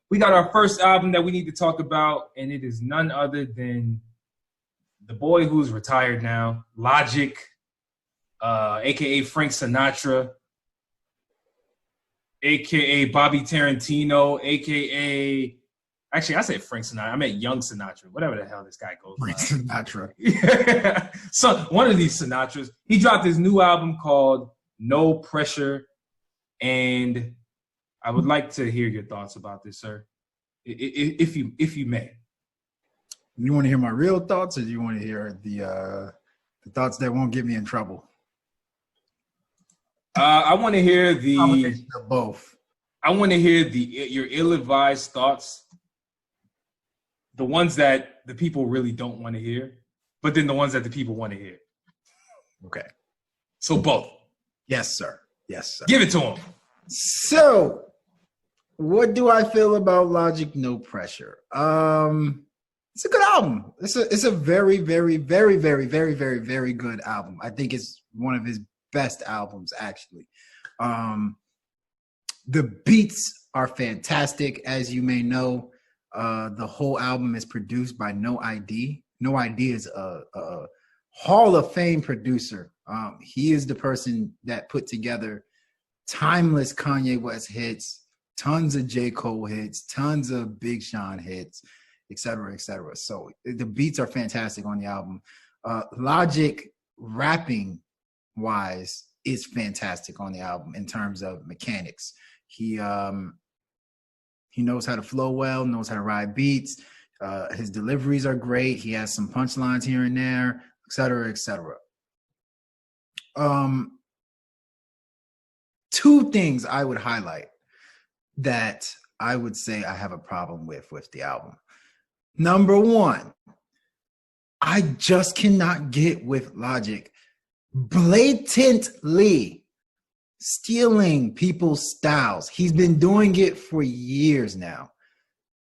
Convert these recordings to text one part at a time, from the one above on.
we got our first album that we need to talk about, and it is none other than the boy who's retired now, Logic, aka Frank Sinatra, aka Bobby Tarantino, aka actually I said Frank Sinatra. I meant Young Sinatra, whatever the hell this guy goes by. Frank Sinatra. Yeah. So one of these Sinatras. He dropped his new album called No Pressure, and I would like to hear your thoughts about this, sir, if you may. You want to hear my real thoughts, or do you want to hear the thoughts that won't get me in trouble? I want to hear both. I want to hear your ill-advised thoughts, the ones that the people really don't want to hear, but then the ones that the people want to hear. Okay. So both. Yes, sir. Yes, sir. Give it to him. So, what do I feel about Logic No Pressure? It's a good album. It's a very, very, very, very, very, very, very good album. I think it's one of his best albums, actually. The beats are fantastic. As you may know, the whole album is produced by No ID. No ID is a Hall of Fame producer. He is the person that put together timeless Kanye West hits, tons of J. Cole hits, tons of Big Sean hits, et cetera, et cetera. So the beats are fantastic on the album. Logic rapping wise is fantastic on the album in terms of mechanics. He knows how to flow well, knows how to ride beats. His deliveries are great. He has some punchlines here and there, et cetera, et cetera. Two things I would highlight that I would say I have a problem with the album. Number one, I just cannot get with Logic blatantly stealing people's styles. He's been doing it for years now.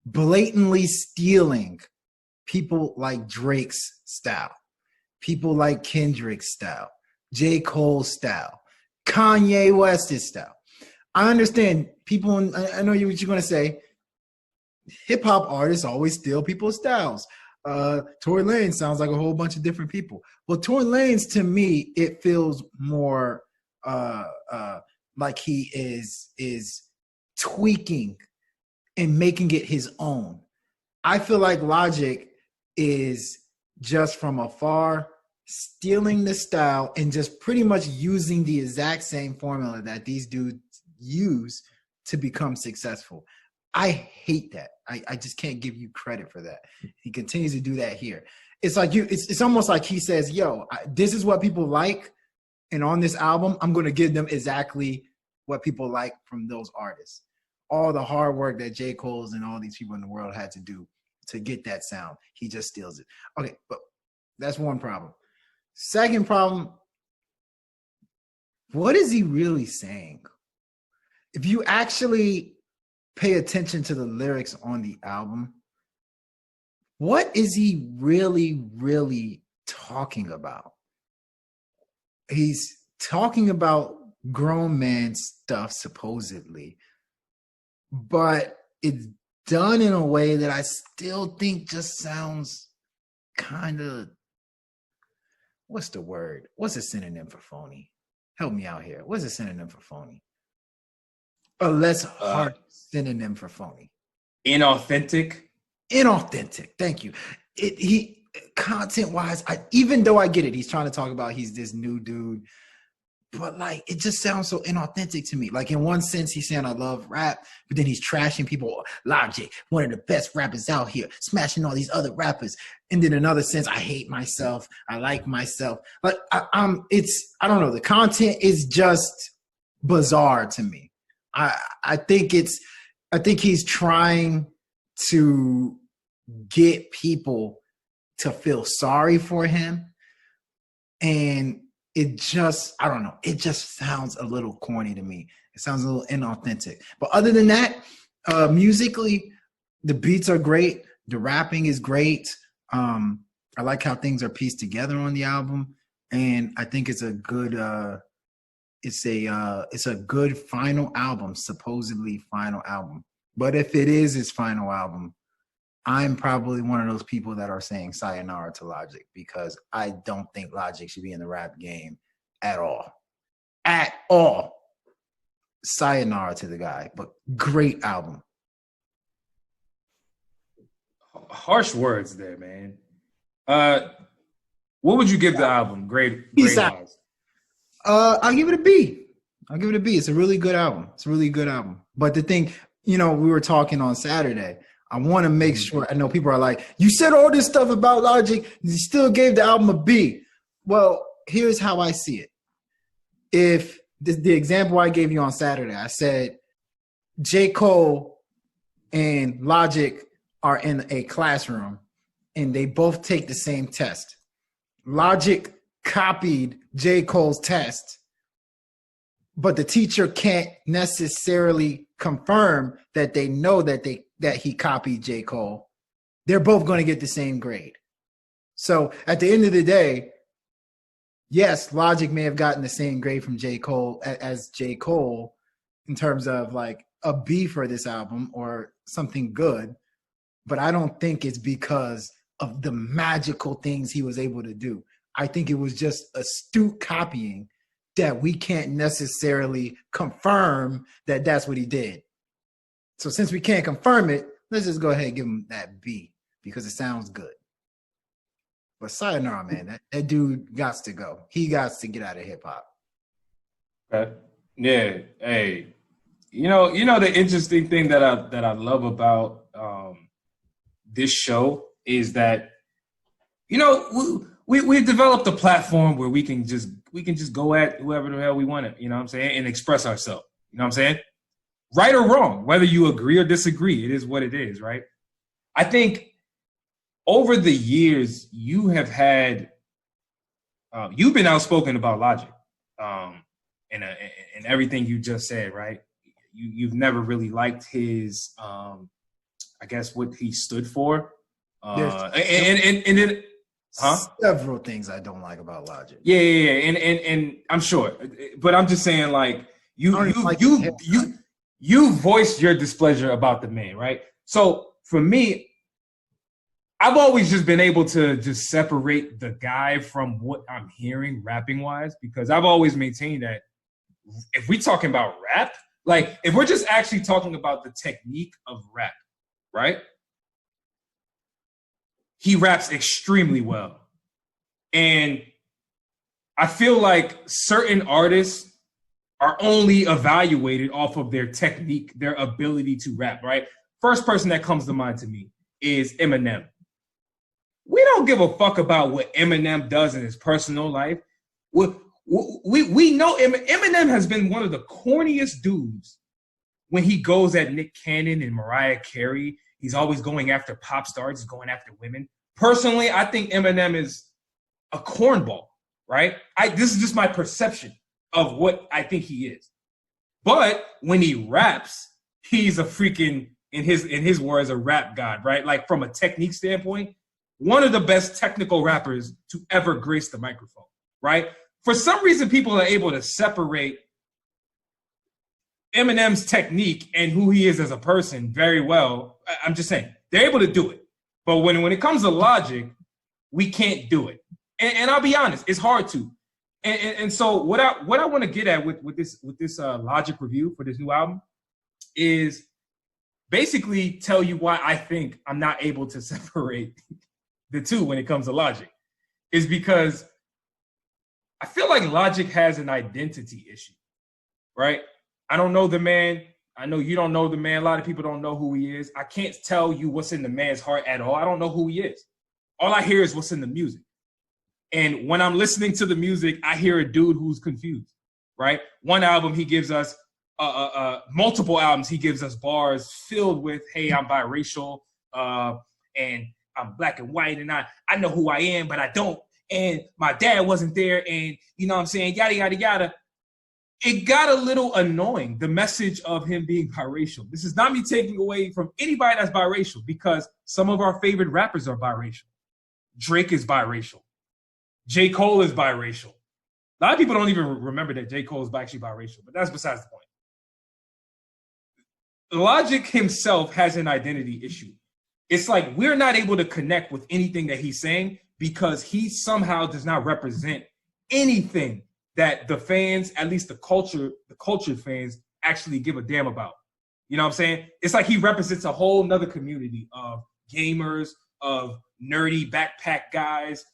Blatantly stealing people like Drake's style, people like Kendrick's style, J. Cole's style, Kanye West's style. I understand people, I know what you're going to say. Hip hop artists always steal people's styles. Tory Lanez sounds like a whole bunch of different people. Well, Tory Lanez, to me, it feels more like he is tweaking and making it his own. I feel like Logic is just from afar stealing the style and just pretty much using the exact same formula that these dudes use to become successful. I hate that. I just can't give you credit for that. He continues to do that here. It's like it's almost like he says, yo, this is what people like. And on this album, I'm going to give them exactly what people like from those artists. All the hard work that J. Cole's and all these people in the world had to do to get that sound, he just steals it. Okay, but that's one problem. Second problem, what is he really saying? If you actually pay attention to the lyrics on the album, what is he really, really talking about? He's talking about grown man stuff, supposedly, but it's done in a way that I still think just sounds kind of, what's the word? What's a synonym for phony? Help me out here. What's a synonym for phony? A less hard synonym for phony. Inauthentic. Inauthentic. Thank you. He content wise, even though I get it, he's trying to talk about he's this new dude, but like it just sounds so inauthentic to me. Like in one sense, he's saying I love rap, but then he's trashing people. Logic, one of the best rappers out here, smashing all these other rappers. And then another sense, I hate myself. I like myself. Like I don't know. The content is just bizarre to me. I think he's trying to get people to feel sorry for him. And it just, I don't know, it just sounds a little corny to me. It sounds a little inauthentic. But other than that, musically, the beats are great. The rapping is great. I like how things are pieced together on the album. And I think it's a good, it's a good final album, supposedly final album. But if it is his final album, I'm probably one of those people that are saying sayonara to Logic because I don't think Logic should be in the rap game at all. At all. Sayonara to the guy, but great album. Harsh words there, man. What would you give the album? Grade wise? I'll give it a B. I'll give it a B. It's a really good album. It's a really good album. But the thing, we were talking on Saturday. I want to make sure. I know people are like, you said all this stuff about Logic, you still gave the album a B. Well, here's how I see it. If the example I gave you on Saturday, I said J. Cole and Logic are in a classroom and they both take the same test. Logic copied J. Cole's test, but the teacher can't necessarily confirm that they know that he copied J. Cole. They're both going to get the same grade. So at the end of the day, yes, Logic may have gotten the same grade from J. Cole as J. Cole in terms of like a B for this album or something good, but I don't think it's because of the magical things he was able to do. I think it was just astute copying that we can't necessarily confirm that that's what he did. So since we can't confirm it, let's just go ahead and give him that B because it sounds good. But sayonara, man, that dude got to go. He got to get out of hip hop. Okay. Yeah. Hey, the interesting thing that I love about this show is that we developed a platform where we can just go at whoever the hell we want to, and express ourselves. You know what I'm saying? Right or wrong, whether you agree or disagree, it is what it is, right? I think over the years, you have had, you've been outspoken about Logic, and everything you just said, right? You've never really liked his, I guess, what he stood for, several things I don't like about Logic. Yeah, and I'm sure, but I'm just saying, like you voiced your displeasure about the man, right? So for me, I've always just been able to just separate the guy from what I'm hearing rapping wise, because I've always maintained that if we're talking about rap, like if we're just actually talking about the technique of rap, right? He raps extremely well. And I feel like certain artists are only evaluated off of their technique, their ability to rap, right? First person that comes to mind to me is Eminem. We don't give a fuck about what Eminem does in his personal life. We know Eminem has been one of the corniest dudes when he goes at Nick Cannon and Mariah Carey. He's always going after pop stars. He's going after women. Personally, I think Eminem is a cornball, right? This is just my perception of what I think he is. But when he raps, he's a freaking, in his words, a rap god, right? Like from a technique standpoint, one of the best technical rappers to ever grace the microphone, right? For some reason, people are able to separate Eminem's technique and who he is as a person very well. I'm just saying, they're able to do it. But when it comes to Logic, we can't do it. And I'll be honest, it's hard to. And so what I want to get at with this Logic review for this new album is basically tell you why I think I'm not able to separate the two when it comes to Logic, is because I feel like Logic has an identity issue, right? I don't know the man. I know you don't know the man. A lot of people don't know who he is. I can't tell you what's in the man's heart at all. I don't know who he is. All I hear is what's in the music. And when I'm listening to the music, I hear a dude who's confused, right? One album, he gives us, multiple albums, he gives us bars filled with, hey, I'm biracial, and I'm black and white, and I know who I am, but I don't. And my dad wasn't there, and you know what I'm saying, yada, yada, yada. It got a little annoying, the message of him being biracial. This is not me taking away from anybody that's biracial, because some of our favorite rappers are biracial. Drake is biracial. J. Cole is biracial. A lot of people don't even remember that J. Cole is actually biracial, but that's besides the point. Logic himself has an identity issue. It's like we're not able to connect with anything that he's saying because he somehow does not represent anything that the fans, at least the cultured fans, actually give a damn about. You know what I'm saying? It's like he represents a whole nother community of gamers, of nerdy backpack guys,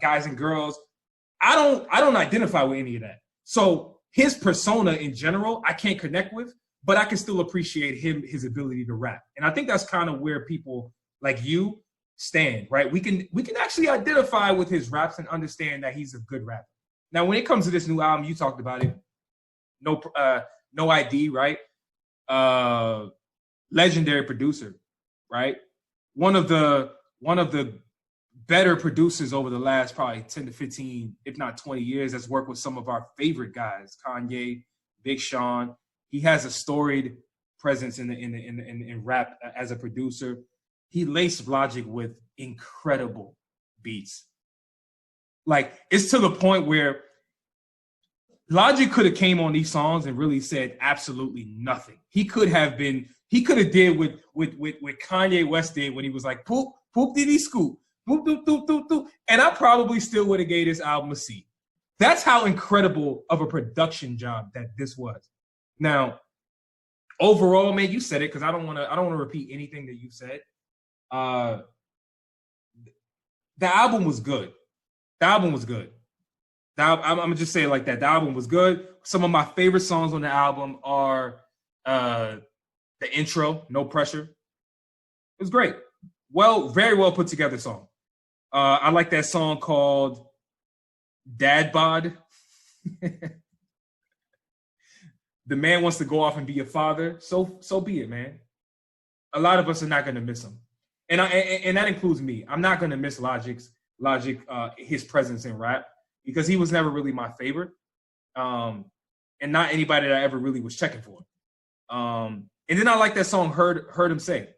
guys and girls. I don't identify with any of that. So his persona in general, I can't connect with, but I can still appreciate his ability to rap. And I think that's kind of where people like you stand, right? We can actually identify with his raps and understand that he's a good rapper. Now, when it comes to this new album, you talked about it. No ID, right? Legendary producer, right? One of the better producers over the last probably 10 to 15, if not 20 years, that's worked with some of our favorite guys, Kanye, Big Sean. He has a storied presence in rap as a producer. He laced Logic with incredible beats. Like, it's to the point where Logic could have came on these songs and really said absolutely nothing. He could have did what Kanye West did when he was like, poop, poop diddy scoop, poop, doop, doop, doop, doop. And I probably still would have gave this album a C. That's how incredible of a production job that this was. Now, overall, man, you said it because I don't want to repeat anything that you said. The album was good. I'm gonna just say it like that. The album was good. Some of my favorite songs on the album are the intro, No Pressure. It was great. Very well put together song. I like that song called Dad Bod. The man wants to go off and be a father. So be it, man. A lot of us are not gonna miss him. And that includes me. I'm not gonna miss Logic, his presence in rap, because he was never really my favorite, and not anybody that I ever really was checking for. And then I like that song Heard Him Say.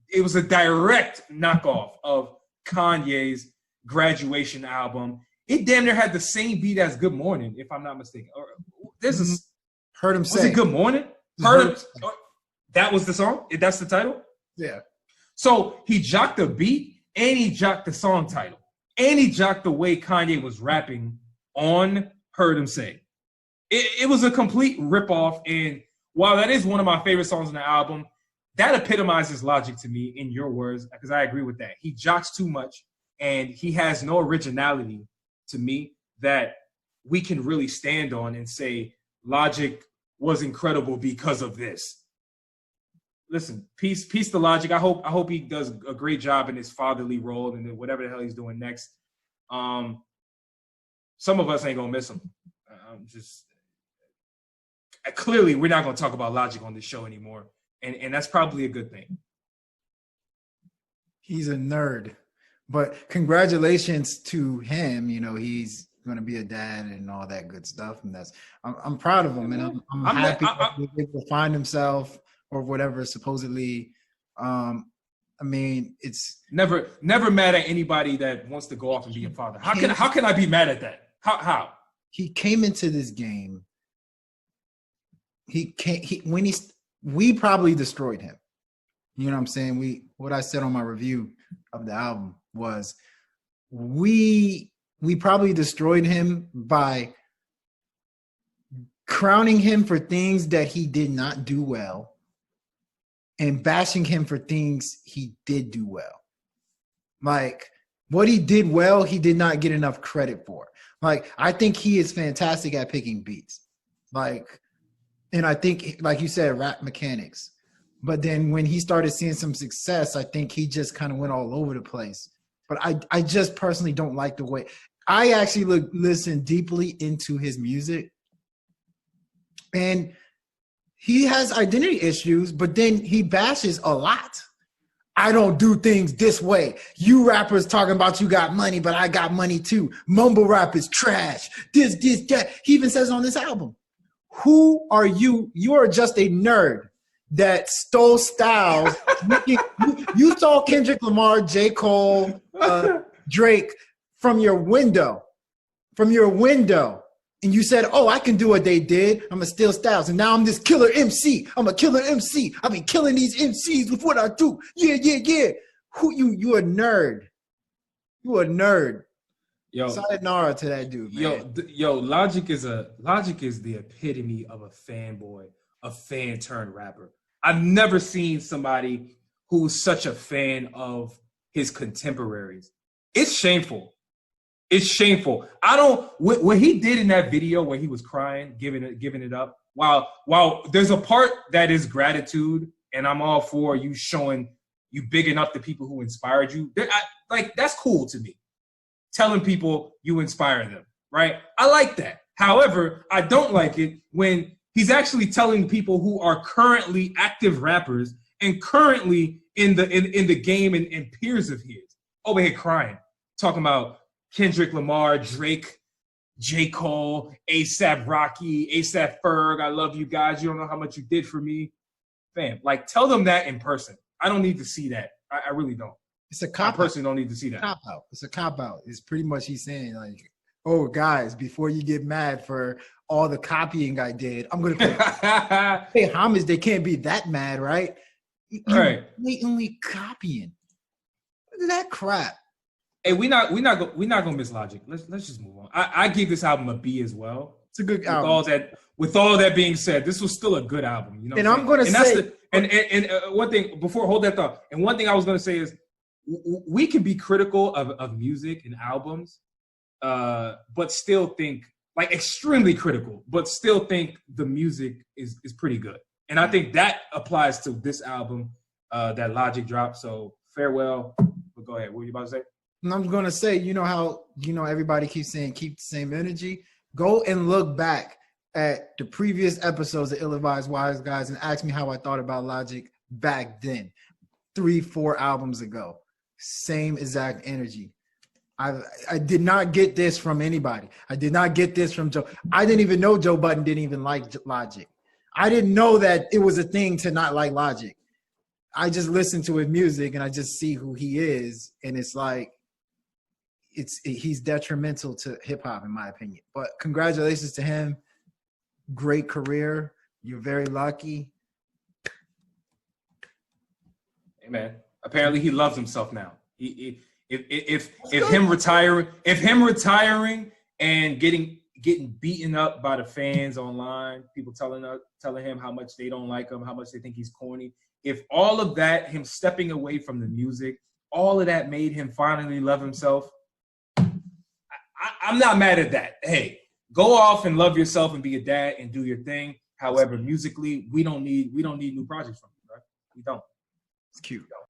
It was a direct knockoff of Kanye's Graduation album. It damn near had the same beat as Good Morning, if I'm not mistaken. Heard Him Say. Was it Good Morning? Heard Him. That was the song? That's the title? Yeah. So he jocked the beat and he jocked the song title. And he jocked the way Kanye was rapping on Heard Him Say. It was a complete ripoff. And while that is one of my favorite songs on the album, that epitomizes Logic to me, in your words, because I agree with that. He jocks too much, and he has no originality to me that we can really stand on and say Logic was incredible because of this. Listen, peace to Logic. I hope he does a great job in his fatherly role and whatever the hell he's doing next. Some of us ain't gonna miss him. Clearly, we're not gonna talk about Logic on this show anymore, and that's probably a good thing. He's a nerd, but congratulations to him. You know, he's gonna be a dad and all that good stuff, and I'm proud of him, and I'm happy that he's able to find himself or whatever, supposedly. I mean, it's never mad at ananybody that wants to go off and be a father. How can I be mad at that? How? He came into this game. We probably destroyed him. You know what I'm saying? What I said on my review of the album was we probably destroyed him by crowning him for things that he did not do well and bashing him for things he did do well. Like, what he did well, he did not get enough credit for. Like, I think he is fantastic at picking beats. Like, and I think, like you said, rap mechanics. But then when he started seeing some success, I think he just kind of went all over the place. But I just personally don't like the way. I actually listen deeply into his music. And he has identity issues, but then he bashes a lot. I don't do things this way. You rappers talking about you got money, but I got money too. Mumble rap is trash. This, that. He even says on this album, who are you? You are just a nerd that stole styles. You saw Kendrick Lamar, J. Cole, Drake from your window. And you said, oh, I can do what they did. I'm a Still Styles. And now I'm this killer MC. I'm a killer MC. I've been killing these MCs with what I do. Yeah, yeah, yeah. Who you a nerd. You a nerd. Yo, sayonara to that dude, man. Logic is the epitome of a fanboy, a fan turned rapper. I've never seen somebody who's such a fan of his contemporaries. It's shameful. It's shameful. I don't what he did in that video where he was crying, giving it up. While there's a part that is gratitude, and I'm all for you showing you bigging up the people who inspired you. That's cool to me. Telling people you inspire them, right? I like that. However, I don't like it when he's actually telling people who are currently active rappers and currently in the game and peers of his over here crying, talking about Kendrick Lamar, Drake, J. Cole, A$AP Rocky, A$AP Ferg. I love you guys. You don't know how much you did for me. Fam, like, tell them that in person. I don't need to see that. I really don't. It's a cop. I personally don't need to see that. Cop out. It's a cop out. It's pretty much he's saying, like, oh, guys, before you get mad for all the copying I did, I'm going to pay homage. They can't be that mad, right? You're blatantly copying. Look at that crap. Hey, we're not gonna miss Logic. Let's just move on. I give this album a B as well. It's a good album. With all that being said, this was still a good album. You know, and I'm gonna say, one thing before hold that thought. And one thing I was gonna say is, we can be critical of music and albums, but still think like extremely critical, but still think the music is pretty good. And I think that applies to this album that Logic dropped. So farewell. But go ahead. What were you about to say? And I'm going to say, you know how, everybody keeps saying keep the same energy? Go and look back at the previous episodes of Ill-Advised Wise Guys and ask me how I thought about Logic back then, 3-4 albums ago. Same exact energy. I did not get this from anybody. I did not get this from Joe. I didn't even know Joe Budden didn't even like Logic. I didn't know that it was a thing to not like Logic. I just listen to his music and I just see who he is. And it's like, he's detrimental to hip hop in my opinion, but congratulations to him. Great career. You're very lucky. Hey man, apparently he loves himself now. If him retiring and getting beaten up by the fans online, people telling him how much they don't like him, how much they think he's corny. If all of that, him stepping away from the music, all of that made him finally love himself, I'm not mad at that. Hey, go off and love yourself and be a dad and do your thing. However, musically, we don't need new projects from you, right? We don't. It's cute.